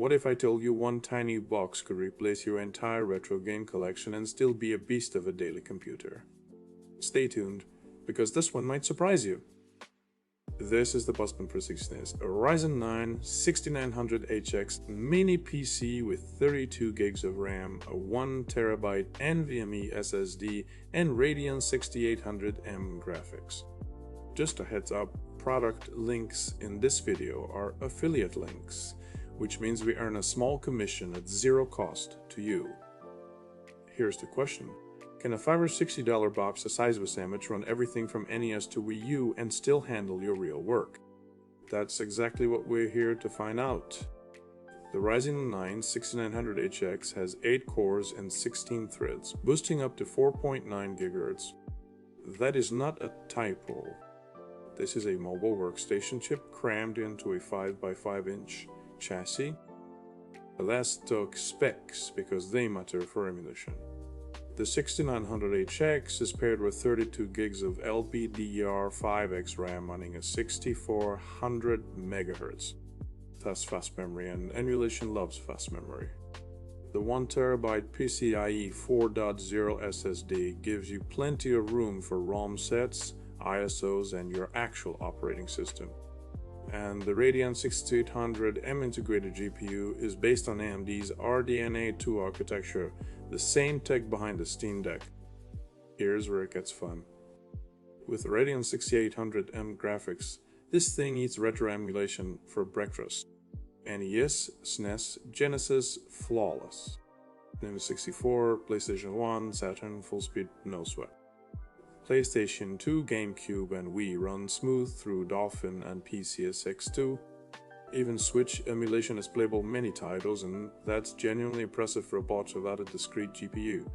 What if I told you one tiny box could replace your entire retro game collection and still be a beast of a daily computer? Stay tuned, because this one might surprise you. This is the BOSGAME P6, a Ryzen 9 6900HX mini PC with 32 gigs of RAM, a 1TB NVMe SSD, and Radeon 6800M graphics. Just a heads up, product links in this video are affiliate links, which means we earn a small commission at zero cost to you. Here's the question. Can a $5 or $60 box the size of a sandwich run everything from NES to Wii U and still handle your real work? That's exactly what we're here to find out. The Ryzen 9 6900HX has 8 cores and 16 threads, boosting up to 4.9 GHz. That is not a typo. This is a mobile workstation chip crammed into a 5x5-inch chassis. Let's talk specs because they matter for emulation. The 6900HX is paired with 32 gigs of LPDDR5X RAM running at 6400 MHz. That's fast memory, and emulation loves fast memory. The 1TB PCIe 4.0 SSD gives you plenty of room for ROM sets, ISOs, and your actual operating system. And the Radeon 6800M integrated GPU is based on AMD's RDNA 2 architecture, the same tech behind the Steam Deck. Here's where it gets fun. With Radeon 6800M graphics, this thing eats retro emulation for breakfast. NES, SNES, Genesis, flawless. Nintendo 64, PlayStation 1, Saturn, full speed, no sweat. PlayStation 2, GameCube, and Wii run smooth through Dolphin and PCSX2. Even Switch emulation is playable many titles, and that's genuinely impressive for a box without a discrete GPU.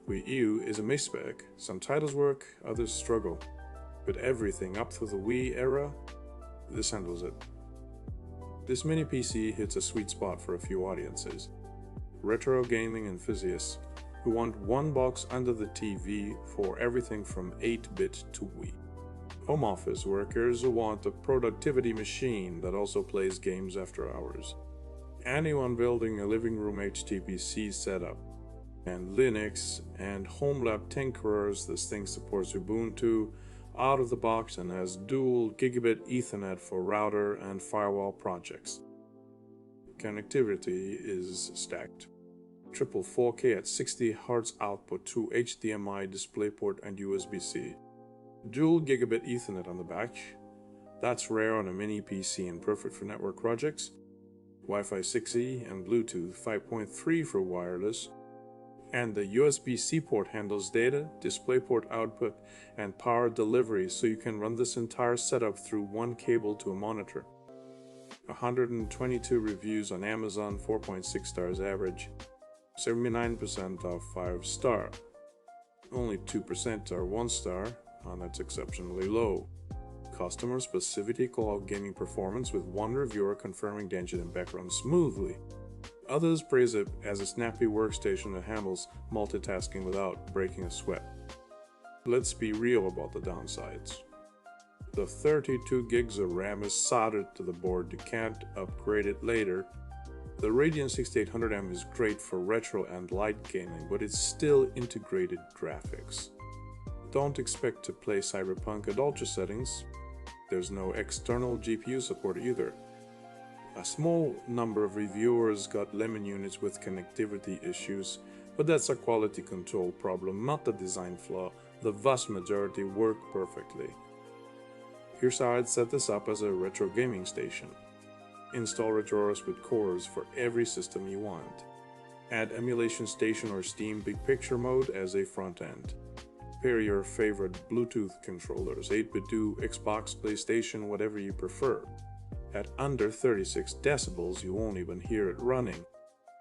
Wii U is a mixed bag. Some titles work, others struggle. But everything up to the Wii era, this handles it. This mini PC hits a sweet spot for a few audiences. Retro gaming enthusiasts who want one box under the TV for everything from 8-bit to Wii. Home office workers who want a productivity machine that also plays games after hours. Anyone building a living room HTPC setup. And Linux and homelab tinkerers, this thing supports Ubuntu out of the box and has dual Gigabit Ethernet for router and firewall projects. Connectivity is stacked. Triple 4K at 60 Hz output to HDMI DisplayPort and USB-C. Dual Gigabit Ethernet on the back. That's rare on a mini PC and perfect for network projects. Wi-Fi 6E and Bluetooth 5.3 for wireless. And the USB-C port handles data, DisplayPort output, and power delivery, so you can run this entire setup through one cable to a monitor. 122 reviews on Amazon, 4.6 stars average. 79% are 5-star. Only 2% are 1-star, and that's exceptionally low. Customers specifically call out gaming performance, with one reviewer confirming the engine and background smoothly. Others praise it as a snappy workstation that handles multitasking without breaking a sweat. Let's be real about the downsides. The 32 gigs of RAM is soldered to the board, you can't upgrade it later. The Radeon 6800M is great for retro and light gaming, but it's still integrated graphics. Don't expect to play Cyberpunk at ultra settings. There's no external GPU support either. A small number of reviewers got lemon units with connectivity issues, but that's a quality control problem, not a design flaw. The vast majority work perfectly. Here's how I'd set this up as a retro gaming station. Install RetroOS with cores for every system you want. Add Emulation Station or Steam Big Picture mode as a front end. Pair your favorite Bluetooth controllers, 8BitDo, Xbox, PlayStation, whatever you prefer. At under 36 decibels, you won't even hear it running.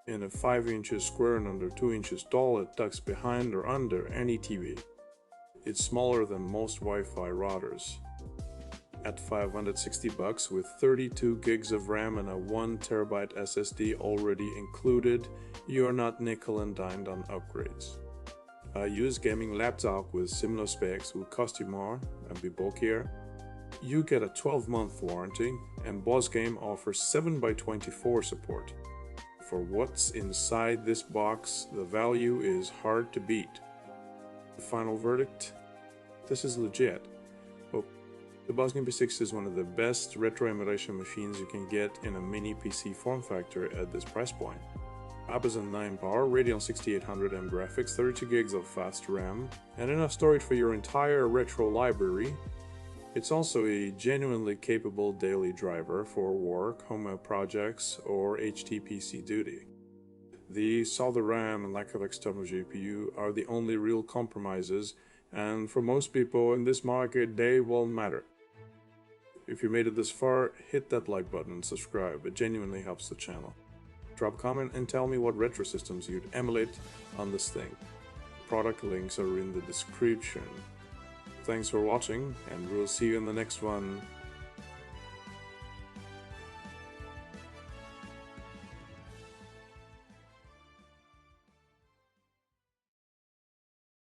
In a 5 inches square and under 2 inches tall, it tucks behind or under any TV. It's smaller than most Wi-Fi routers. At $560 with 32 gigs of RAM and a 1TB SSD already included, you're not nickel and dimed on upgrades. A used gaming laptop with similar specs will cost you more and be bulkier. You get a 12-month warranty, and BOSGAME offers 7x24 support. For what's inside this box, the value is hard to beat. The final verdict? This is legit. Well, the BOSGAME P6 is one of the best retro emulation machines you can get in a mini PC form factor at this price point. Ryzen 9 power, Radeon 6800M graphics, 32 gigs of fast RAM, and enough storage for your entire retro library. It's also a genuinely capable daily driver for work, home projects, or HTPC duty. The soldered RAM and lack of external GPU are the only real compromises, and for most people in this market, they won't matter. If you made it this far, hit that like button and subscribe. It genuinely helps the channel. Drop a comment and tell me what retro systems you'd emulate on this thing. Product links are in the description. Thanks for watching, and we'll see you in the next one.